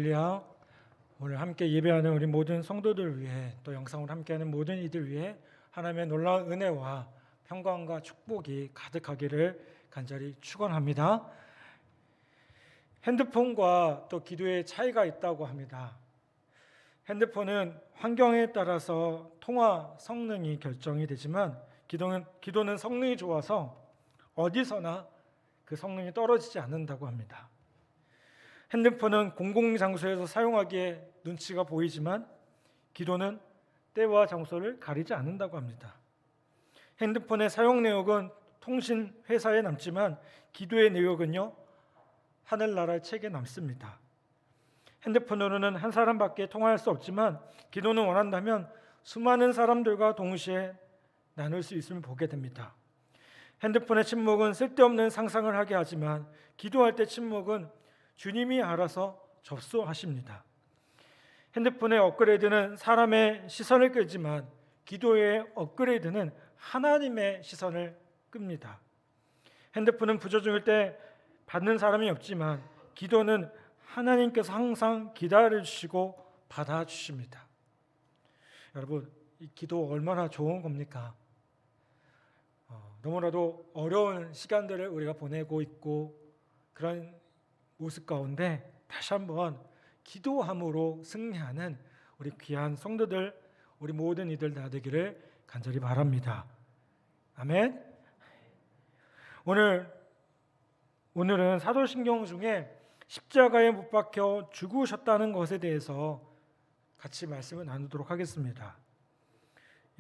할렐루야. 오늘 함께 예배하는 우리 모든 성도들 위해, 또 영상으로 함께하는 모든 이들 위해 하나님의 놀라운 은혜와 평강과 축복이 가득하기를 간절히 축원합니다. 핸드폰과 또 기도의 차이가 있다고 합니다. 핸드폰은 환경에 따라서 통화 성능이 결정이 되지만 기도는 성능이 좋아서 어디서나 그 성능이 떨어지지 않는다고 합니다. 핸드폰은 공공장소에서 사용하기에 눈치가 보이지만 기도는 때와 장소를 가리지 않는다고 합니다. 핸드폰의 사용 내역은 통신 회사에 남지만 기도의 내역은요, 하늘나라의 책에 남습니다. 핸드폰으로는 한 사람밖에 통화할 수 없지만 기도는 원한다면 수많은 사람들과 동시에 나눌 수 있음을 보게 됩니다. 핸드폰의 침묵은 쓸데없는 상상을 하게 하지만 기도할 때 침묵은 주님이 알아서 접수하십니다. 핸드폰의 업그레이드는 사람의 시선을 끌지만 기도의 업그레이드는 하나님의 시선을 끕니다. 핸드폰은 부조 중일 때 받는 사람이 없지만 기도는 하나님께서 항상 기다려주시고 받아주십니다. 여러분, 이 기도 얼마나 좋은 겁니까? 너무나도 어려운 시간들을 우리가 보내고 있고 그런 모습 가운데 다시 한번 기도함으로 승리하는 우리 귀한 성도들, 우리 모든 이들 다 되기를 간절히 바랍니다. 아멘. 오늘은 사도신경 중에 십자가에 못 박혀 죽으셨다는 것에 대해서 같이 말씀을 나누도록 하겠습니다.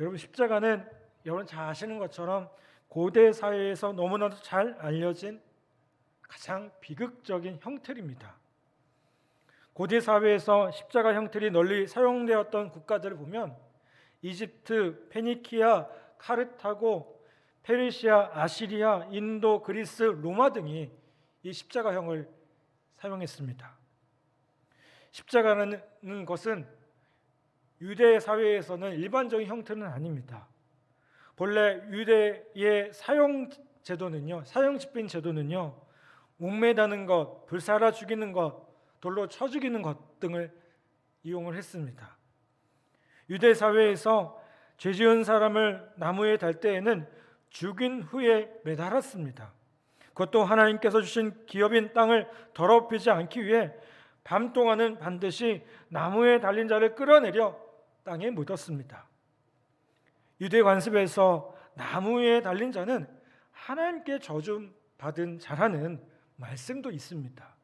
여러분, 십자가는 여러분 잘 아시는 것처럼 고대 사회에서 너무나도 잘 알려진 가장 비극적인 형틀입니다. 고대 사회에서 십자가 형틀이 널리 사용되었던 국가들을 보면 이집트, 페니키아, 카르타고, 페르시아, 아시리아, 인도, 그리스, 로마 등이 이 십자가형을 사용했습니다. 십자가라는 것은 유대 사회에서는 일반적인 형틀은 아닙니다. 본래 유대의 사형 집행 제도는요, 목매다는 것, 불살아 죽이는 것, 돌로 쳐 죽이는 것 등을 이용을 했습니다. 유대 사회에서 죄 지은 사람을 나무에 달 때에는 죽인 후에 매달았습니다. 그것도 하나님께서 주신 기업인 땅을 더럽히지 않기 위해 밤 동안은 반드시 나무에 달린 자를 끌어내려 땅에 묻었습니다. 유대 관습에서 나무에 달린 자는 하나님께 저주 받은 자라는 말씀도 있습니다.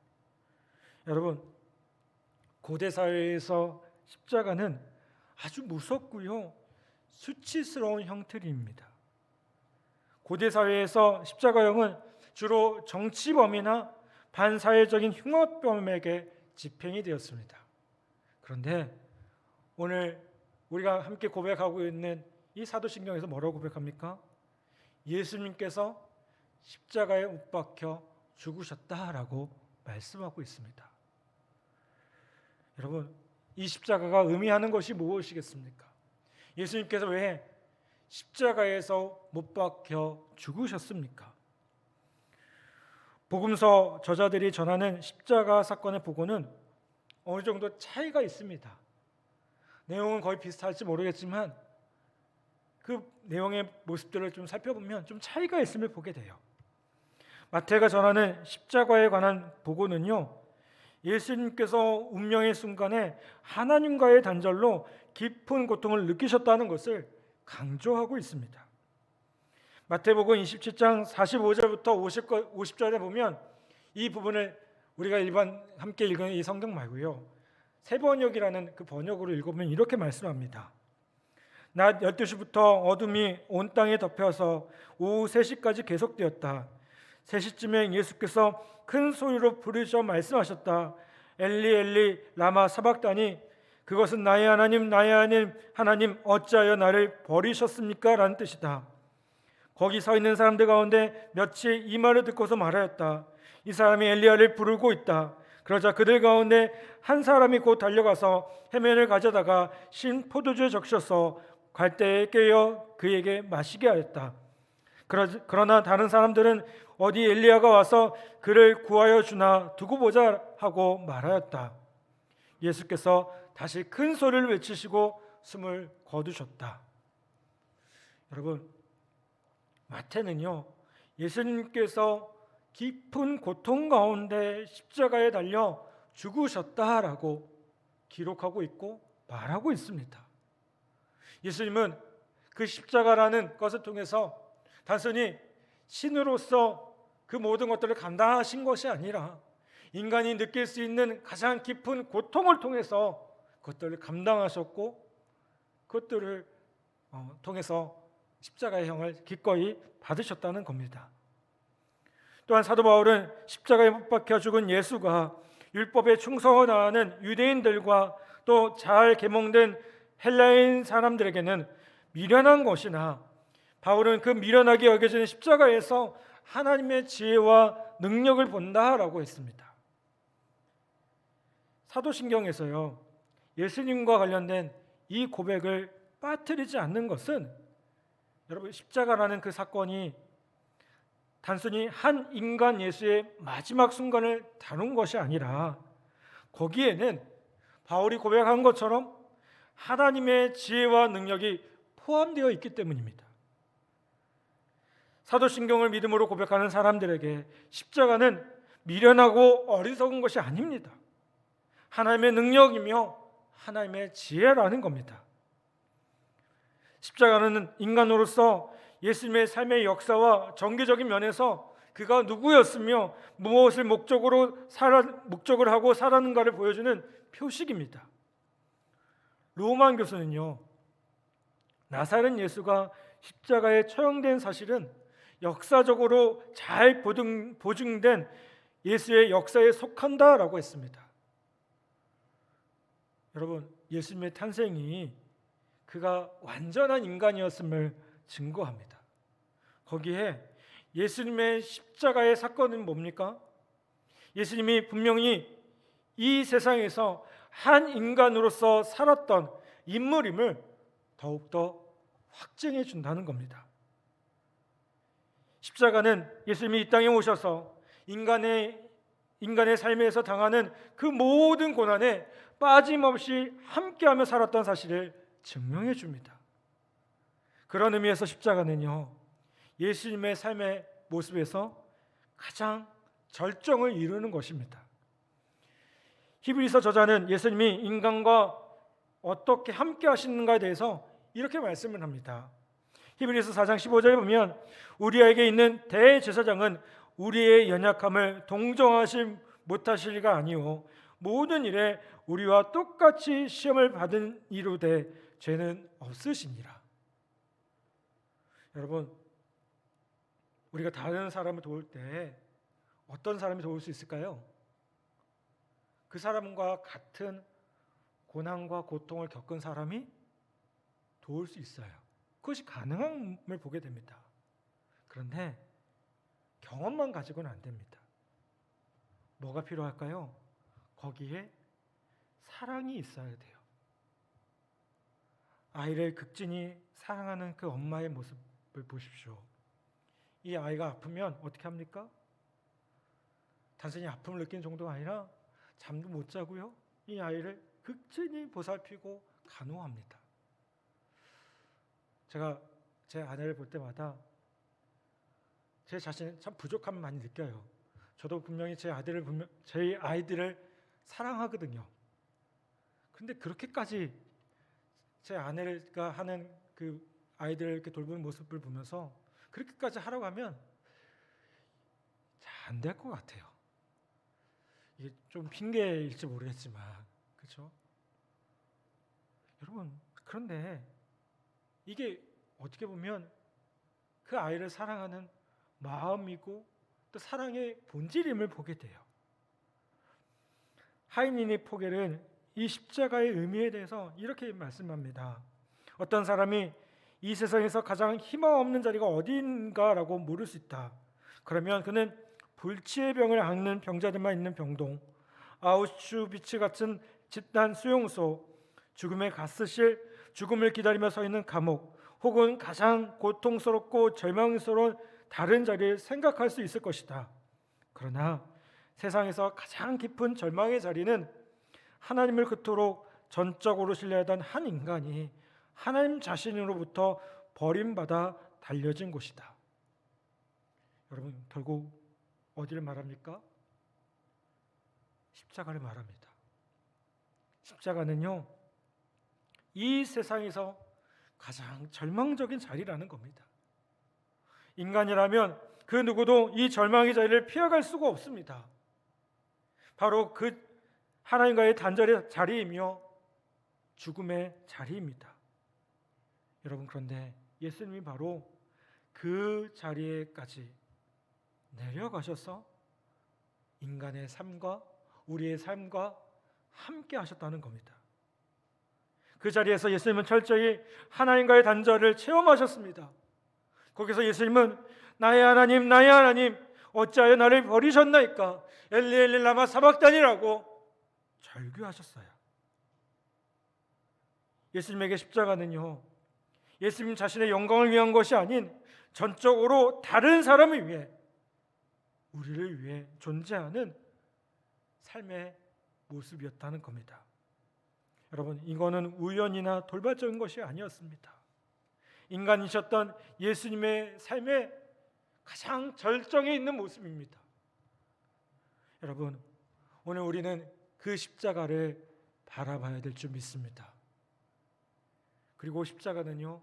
여러분, 고대 사회에서 십자가는 아주 무섭고요, 수치스러운 형틀입니다. 고대 사회에서 십자가형은 주로 정치범이나 반사회적인 흉악범에게 집행이 되었습니다. 그런데 오늘 우리가 함께 고백하고 있는 이 사도신경에서 뭐라고 고백합니까? 예수님께서 십자가에 못 박혀 죽으셨다라고 말씀하고 있습니다. 여러분, 이 십자가가 의미하는 것이 무엇이겠습니까? 예수님께서 왜 십자가에서 못 박혀 죽으셨습니까? 복음서 저자들이 전하는 십자가 사건의 보고는 어느 정도 차이가 있습니다. 내용은 거의 비슷할지 모르겠지만 그 내용의 모습들을 좀 살펴보면 좀 차이가 있음을 보게 돼요. 마태가 전하는 십자가에 관한 보고는요, 예수님께서 운명의 순간에 하나님과의 단절로 깊은 고통을 느끼셨다는 것을 강조하고 있습니다. 마태복음 27장 45절부터 50절에 보면 이 부분을 우리가 함께 읽은 이 성경 말고요, 새 번역이라는 그 번역으로 읽으면 이렇게 말씀합니다. 낮 12시부터 어둠이 온 땅에 덮여서 오후 3시까지 계속되었다. 3시쯤에 예수께서 큰 소리로 부르셔 말씀하셨다. 엘리 엘리 라마 사박다니, 그것은 나의 하나님 하나님 어찌하여 나를 버리셨습니까? 라는 뜻이다. 거기 서 있는 사람들 가운데 몇이 이 말을 듣고서 말하였다. 이 사람이 엘리야를 부르고 있다. 그러자 그들 가운데 한 사람이 곧 달려가서 해면을 가져다가 신 포도주에 적셔서 갈대에 깨어 그에게 마시게 하였다. 그러나 다른 사람들은 어디 엘리야가 와서 그를 구하여 주나 두고 보자 하고 말하였다. 예수께서 다시 큰 소리를 외치시고 숨을 거두셨다. 여러분, 마태는요, 예수님께서 깊은 고통 가운데 십자가에 달려 죽으셨다라고 기록하고 있고 말하고 있습니다. 예수님은 그 십자가라는 것을 통해서 단순히 신으로서 그 모든 것들을 감당하신 것이 아니라 인간이 느낄 수 있는 가장 깊은 고통을 통해서 그것들을 감당하셨고 그것들을 통해서 십자가의 형을 기꺼이 받으셨다는 겁니다. 또한 사도 바울은 십자가에 못 박혀 죽은 예수가 율법에 충성하는 유대인들과 또 잘 계몽된 헬라인 사람들에게는 미련한 것이나 바울은 그 미련하게 여겨지는 십자가에서 하나님의 지혜와 능력을 본다라고 했습니다. 사도신경에서요, 예수님과 관련된 이 고백을 빠뜨리지 않는 것은 여러분, 십자가라는 그 사건이 단순히 한 인간 예수의 마지막 순간을 다룬 것이 아니라 거기에는 바울이 고백한 것처럼 하나님의 지혜와 능력이 포함되어 있기 때문입니다. 사도신경을 믿음으로 고백하는 사람들에게 십자가는 미련하고 어리석은 것이 아닙니다. 하나님의 능력이며 하나님의 지혜라는 겁니다. 십자가는 인간으로서 예수님의 삶의 역사와 정기적인 면에서 그가 누구였으며 무엇을 목적을 하고 살았는가를 보여주는 표식입니다. 로만 교수는요, 나사렛 예수가 십자가에 처형된 사실은 역사적으로 잘 보증된 예수의 역사에 속한다라고 했습니다. 여러분, 예수님의 탄생이 그가 완전한 인간이었음을 증거합니다. 거기에 예수님의 십자가의 사건은 뭡니까? 예수님이 분명히 이 세상에서 한 인간으로서 살았던 인물임을 더욱더 확증해 준다는 겁니다. 십자가는 예수님이 이 땅에 오셔서 인간의 삶에서 당하는 그 모든 고난에 빠짐없이 함께하며 살았던 사실을 증명해 줍니다. 그런 의미에서 십자가는요, 예수님의 삶의 모습에서 가장 절정을 이루는 것입니다. 히브리서 저자는 예수님이 인간과 어떻게 함께 하시는가에 대해서 이렇게 말씀을 합니다. 히브리서 4장 15절에 보면 우리에게 있는 대제사장은 우리의 연약함을 동정하지 못하실 리가 아니오 모든 일에 우리와 똑같이 시험을 받은 이로되 죄는 없으시니라. 여러분, 우리가 다른 사람을 도울 때 어떤 사람이 도울 수 있을까요? 그 사람과 같은 고난과 고통을 겪은 사람이 도울 수 있어요. 그것이 가능함을 보게 됩니다. 그런데 경험만 가지고는 안 됩니다. 뭐가 필요할까요? 거기에 사랑이 있어야 돼요. 아이를 극진히 사랑하는 그 엄마의 모습을 보십시오. 이 아이가 아프면 어떻게 합니까? 단순히 아픔을 느끼는 정도가 아니라 잠도 못 자고요, 이 아이를 극진히 보살피고 간호합니다. 제가 제 아내를 볼 때마다 제 자신은 참 부족함을 많이 느껴요. 저도 분명히 제 아이들을 사랑하거든요. 근데 그렇게까지 제 아내가 하는 그 아이들을 이렇게 돌보는 모습을 보면서 그렇게까지 하라고 하면 잘 안 될 것 같아요. 이게 좀 핑계일지 모르겠지만, 그렇죠? 여러분, 그런데 이게 어떻게 보면 그 아이를 사랑하는 마음이고 또 사랑의 본질임을 보게 돼요. 하이니니 포겔은 이 십자가의 의미에 대해서 이렇게 말씀합니다. 어떤 사람이 이 세상에서 가장 희망 없는 자리가 어디인가라고 물을 수 있다. 그러면 그는 불치의 병을 앓는 병자들만 있는 병동, 아우슈비츠 같은 집단 수용소, 죽음의 가스실, 죽음을 기다리며 서 있는 감옥, 혹은 가장 고통스럽고 절망스러운 다른 자리를 생각할 수 있을 것이다. 그러나 세상에서 가장 깊은 절망의 자리는 하나님을 그토록 전적으로 신뢰하던 한 인간이 하나님 자신으로부터 버림받아 달려진 곳이다. 여러분, 결국 어디를 말합니까? 십자가를 말합니다. 십자가는요, 이 세상에서 가장 절망적인 자리라는 겁니다. 인간이라면 그 누구도 이 절망의 자리를 피해갈 수가 없습니다. 바로 그 하나님과의 단절의 자리이며 죽음의 자리입니다. 여러분, 그런데 예수님이 바로 그 자리에까지 내려가셔서 인간의 삶과 우리의 삶과 함께 하셨다는 겁니다. 그 자리에서 예수님은 철저히 하나님과의 단절을 체험하셨습니다. 거기서 예수님은 나의 하나님, 나의 하나님, 어찌하여 나를 버리셨나이까? 엘리 엘리 라마 사박단이라고 절규하셨어요. 예수님에게 십자가는요, 예수님 자신의 영광을 위한 것이 아닌 전적으로 다른 사람을 위해, 우리를 위해 존재하는 삶의 모습이었다는 겁니다. 여러분, 이거는 우연이나 돌발적인 것이 아니었습니다. 인간이셨던 예수님의 삶의 가장 절정에 있는 모습입니다. 여러분, 오늘 우리는 그 십자가를 바라봐야 될 줄 믿습니다. 그리고 십자가는요,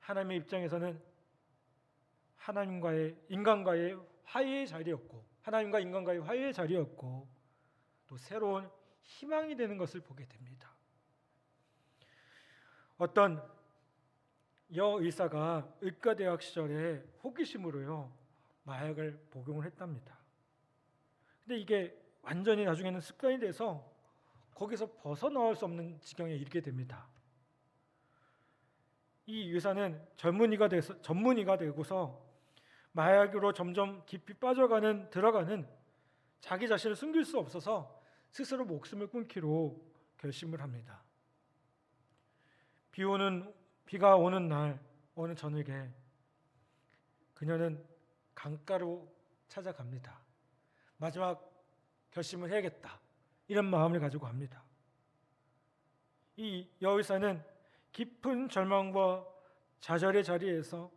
하나님의 입장에서는 하나님과의 인간과의 화해의 자리였고, 하나님과 인간과의 화해의 자리였고, 또 새로운 희망이 되는 것을 보게 됩니다. 어떤 여의사가 의과대학 시절에 호기심으로요, 마약을 복용을 했답니다. 근데 이게 완전히 나중에는 습관이 돼서 거기서 벗어나올 수 없는 지경에 이르게 됩니다. 이 의사는 전문의가 되고서 마약으로 점점 깊이 들어가는 자기 자신을 숨길 수 없어서 스스로 목숨을 끊기로 결심을 합니다. 비가 오는 날 어느 저녁에 그녀는 강가로 찾아갑니다. 마지막 결심을 해야겠다, 이런 마음을 가지고 합니다. 이 여의사는 깊은 절망과 좌절의 자리에서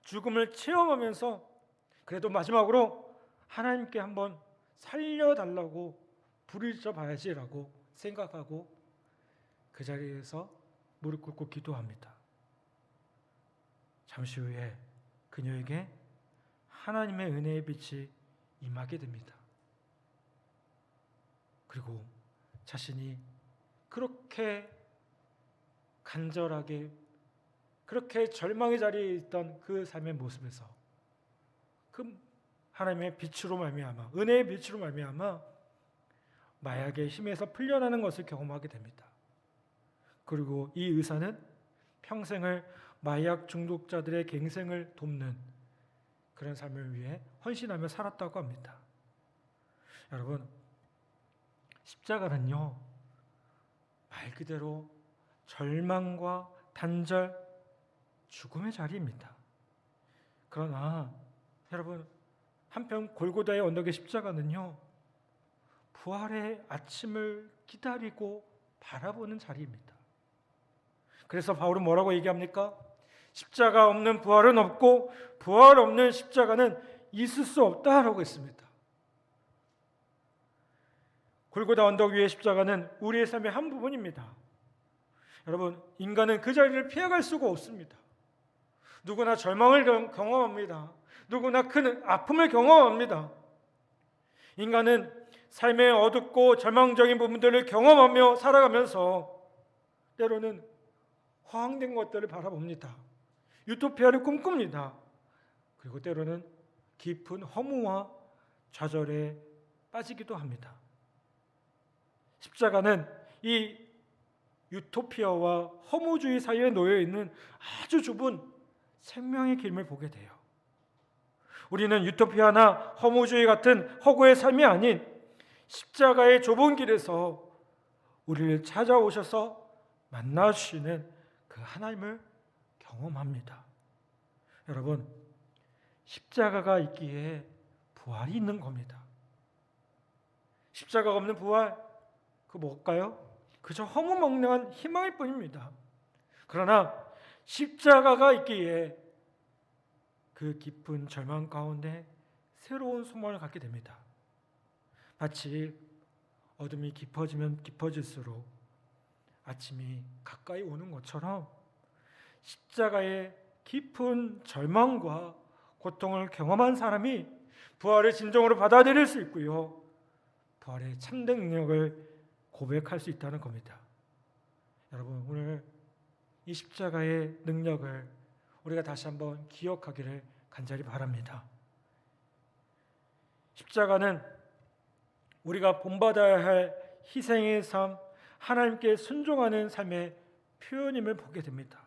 죽음을 체험하면서 그래도 마지막으로 하나님께 한번 살려달라고 부르짖어봐야지라고 생각하고 그 자리에서 무릎 꿇고 기도합니다. 잠시 후에 그녀에게 하나님의 은혜의 빛이 임하게 됩니다. 그리고 자신이 그렇게 간절하게, 그렇게 절망의 자리에 있던 그 삶의 모습에서 그 하나님의 빛으로 말미암아, 은혜의 빛으로 말미암아 마약의 힘에서 풀려나는 것을 경험하게 됩니다. 그리고 이 의사는 평생을 마약 중독자들의 갱생을 돕는 그런 삶을 위해 헌신하며 살았다고 합니다. 여러분, 십자가는요, 말 그대로 절망과 단절, 죽음의 자리입니다. 그러나 여러분, 한편 골고다의 언덕의 십자가는요, 부활의 아침을 기다리고 바라보는 자리입니다. 그래서 바울은 뭐라고 얘기합니까? 십자가 없는 부활은 없고 부활 없는 십자가는 있을 수 없다라고 했습니다. 골고다 언덕 위의 십자가는 우리의 삶의 한 부분입니다. 여러분, 인간은 그 자리를 피해갈 수가 없습니다. 누구나 절망을 경험합니다. 누구나 큰 아픔을 경험합니다. 인간은 삶의 어둡고 절망적인 부분들을 경험하며 살아가면서 때로는 허황된 것들을 바라봅니다. 유토피아를 꿈꿉니다. 그리고 때로는 깊은 허무와 좌절에 빠지기도 합니다. 십자가는 이 유토피아와 허무주의 사이에 놓여 있는 아주 좁은 생명의 길을 보게 돼요. 우리는 유토피아나 허무주의 같은 허구의 삶이 아닌 십자가의 좁은 길에서 우리를 찾아오셔서 만나주시는 그 하나님을 경험합니다. 여러분, 십자가가 있기에 부활이 있는 겁니다. 십자가가 없는 부활, 그 뭘까요? 그저 허무맹랑한 희망일 뿐입니다. 그러나 십자가가 있기에 그 깊은 절망 가운데 새로운 소망을 갖게 됩니다. 마치 어둠이 깊어지면 깊어질수록 아침이 가까이 오는 것처럼 십자가의 깊은 절망과 고통을 경험한 사람이 부활을 진정으로 받아들일 수 있고요, 부활의 참된 능력을 고백할 수 있다는 겁니다. 여러분, 오늘 이 십자가의 능력을 우리가 다시 한번 기억하기를 간절히 바랍니다. 십자가는 우리가 본받아야 할 희생의 삶, 하나님께 순종하는 삶의 표현임을 보게 됩니다.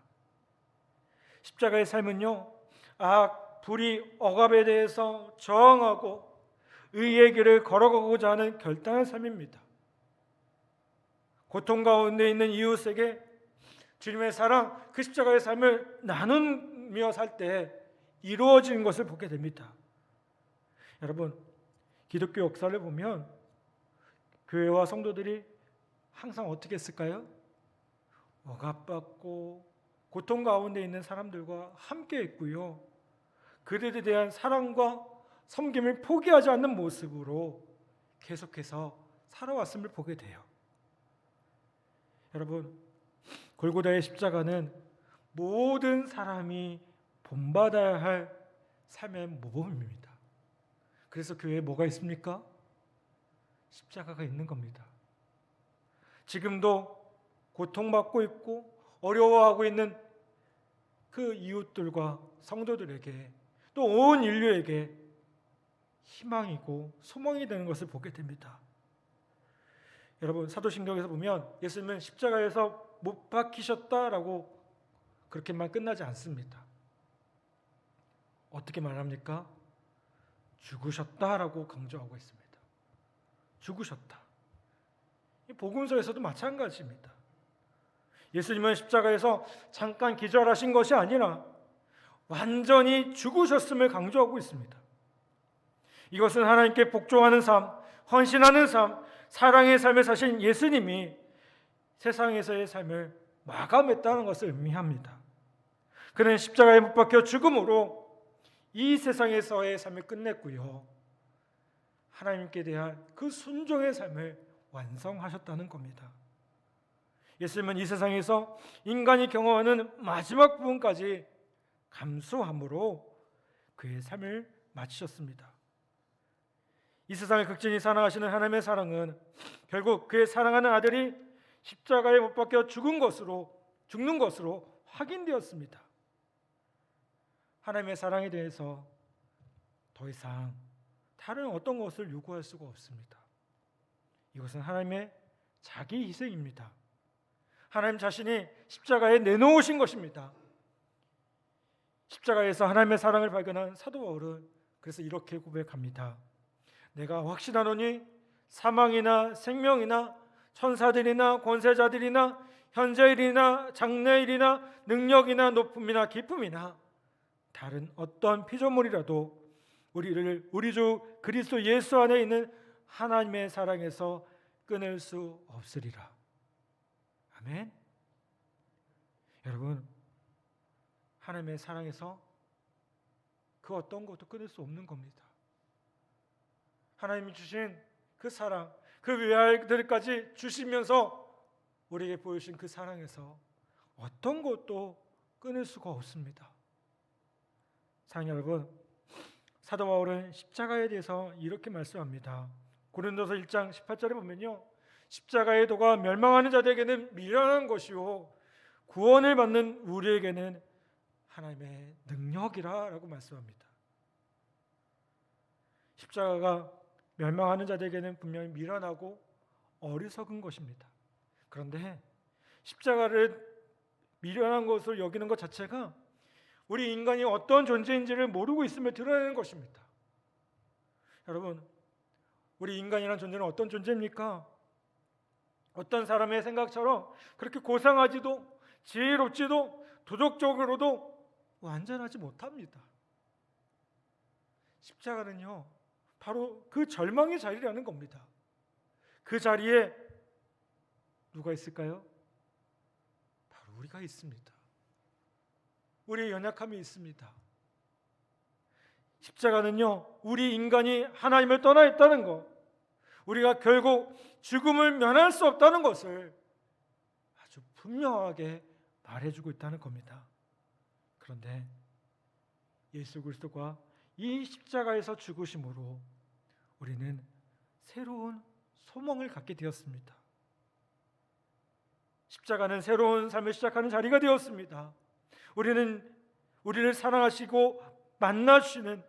십자가의 삶은요, 악, 불의, 억압에 대해서 저항하고 의의 길을 걸어가고자 하는 결단의 삶입니다. 고통 가운데 있는 이웃에게 주님의 사랑, 그 십자가의 삶을 나누며 살 때 이루어지는 것을 보게 됩니다. 여러분, 기독교 역사를 보면 교회와 성도들이 항상 어떻게 했을까요? 억압받고 고통 가운데 있는 사람들과 함께 했고요, 그들에 대한 사랑과 섬김을 포기하지 않는 모습으로 계속해서 살아왔음을 보게 돼요. 여러분, 골고다의 십자가는 모든 사람이 본받아야 할 삶의 모범입니다. 그래서 교회에 뭐가 있습니까? 십자가가 있는 겁니다. 지금도 고통받고 있고 어려워하고 있는 그 이웃들과 성도들에게, 또 온 인류에게 희망이고 소망이 되는 것을 보게 됩니다. 여러분, 사도신경에서 보면 예수님은 십자가에서 못 박히셨다라고 그렇게만 끝나지 않습니다. 어떻게 말합니까? 죽으셨다라고 강조하고 있습니다. 죽으셨다. 이 복음서에서도 마찬가지입니다. 예수님은 십자가에서 잠깐 기절하신 것이 아니라 완전히 죽으셨음을 강조하고 있습니다. 이것은 하나님께 복종하는 삶, 헌신하는 삶, 사랑의 삶을 사신 예수님이 세상에서의 삶을 마감했다는 것을 의미합니다. 그는 십자가에 못 박혀 죽음으로 이 세상에서의 삶을 끝냈고요, 하나님께 대한 그 순종의 삶을 완성하셨다는 겁니다. 예수님은 이 세상에서 인간이 경험하는 마지막 부분까지 감수함으로 그의 삶을 마치셨습니다. 이 세상을 극진히 사랑하시는 하나님의 사랑은 결국 그의 사랑하는 아들이 십자가에 못 박혀 죽는 것으로 확인되었습니다. 하나님의 사랑에 대해서 더 이상 다른 어떤 것을 요구할 수가 없습니다. 이것은 하나님의 자기 희생입니다. 하나님 자신이 십자가에 내놓으신 것입니다. 십자가에서 하나님의 사랑을 발견한 사도 바울은 그래서 이렇게 고백합니다. 내가 확신하노니 사망이나 생명이나 천사들이나 권세자들이나 현재일이나 장래일이나 능력이나 높음이나 깊음이나 다른 어떤 피조물이라도 우리를 우리 주 그리스도 예수 안에 있는 하나님의 사랑에서 끊을 수 없으리라. 아멘. 여러분, 하나님의 사랑에서 그 어떤 것도 끊을 수 없는 겁니다. 하나님이 주신 그 사랑, 그 위아들까지 주시면서 우리에게 보여주신 그 사랑에서 어떤 것도 끊을 수가 없습니다. 사랑하는 여러분, 사도 바울은 십자가에 대해서 이렇게 말씀합니다. 고린도서 1장 18절에 보면요, 십자가의 도가 멸망하는 자들에게는 미련한 것이요 구원을 받는 우리에게는 하나님의 능력이라고 말씀합니다. 십자가가 멸망하는 자들에게는 분명히 미련하고 어리석은 것입니다. 그런데 십자가를 미련한 것으로 여기는 것 자체가 우리 인간이 어떤 존재인지를 모르고 있음을 드러내는 것입니다. 여러분, 우리 인간이라는 존재는 어떤 존재입니까? 어떤 사람의 생각처럼 그렇게 고상하지도 지혜롭지도 도덕적으로도 완전하지 못합니다. 십자가는요, 바로 그 절망의 자리라는 겁니다. 그 자리에 누가 있을까요? 바로 우리가 있습니다. 우리의 연약함이 있습니다. 십자가는요, 우리 인간이 하나님을 떠나 있다는 것, 우리가 결국 죽음을 면할 수 없다는 것을 아주 분명하게 말해주고 있다는 겁니다. 그런데 예수 그리스도가 이 십자가에서 죽으심으로 우리는 새로운 소망을 갖게 되었습니다. 십자가는 새로운 삶을 시작하는 자리가 되었습니다. 우리를 사랑하시고 만나주시는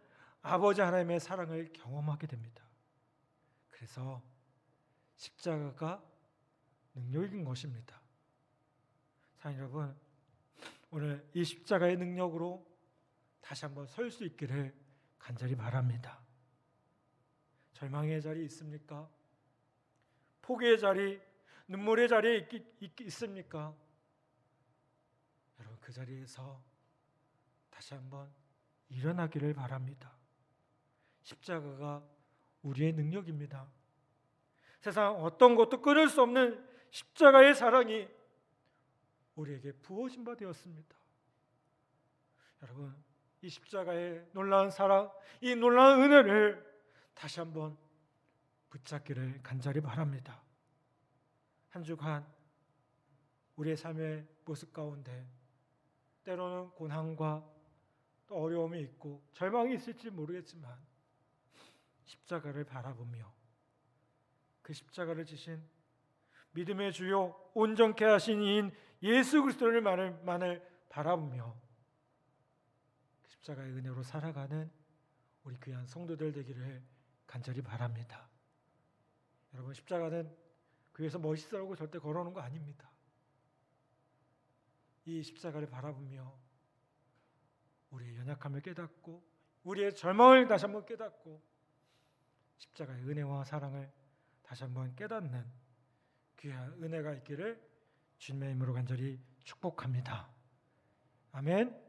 아버지 하나님의 사랑을 경험하게 됩니다. 그래서 십자가가 능력인 것입니다. 사랑하는 여러분, 오늘 이 십자가의 능력으로 다시 한번 설 수 있기를 간절히 바랍니다. 절망의 자리 있습니까? 포기의 자리, 눈물의 자리에 있습니까? 여러분, 그 자리에서 다시 한번 일어나기를 바랍니다. 십자가가 우리의 능력입니다. 세상 어떤 것도 끊을 수 없는 십자가의 사랑이 우리에게 부어진 바 되었습니다. 여러분, 이 십자가의 놀라운 사랑, 이 놀라운 은혜를 다시 한번 붙잡기를 간절히 바랍니다. 한 주간 우리의 삶의 모습 가운데 때로는 고난과 또 어려움이 있고 절망이 있을지 모르겠지만 십자가를 바라보며 그 십자가를 지신 믿음의 주요 온전케 하신 이인 예수 그리스도를 만을 바라보며 그 십자가의 은혜로 살아가는 우리 귀한 성도들 되기를 간절히 바랍니다. 여러분, 십자가는 그 위에서 멋있으라고 절대 걸어오는 거 아닙니다. 이 십자가를 바라보며 우리의 연약함을 깨닫고 우리의 절망을 다시 한번 깨닫고 십자가의 은혜와 사랑을 다시 한번 깨닫는 귀한 은혜가 있기를 주님의 이름으로 간절히 축복합니다. 아멘.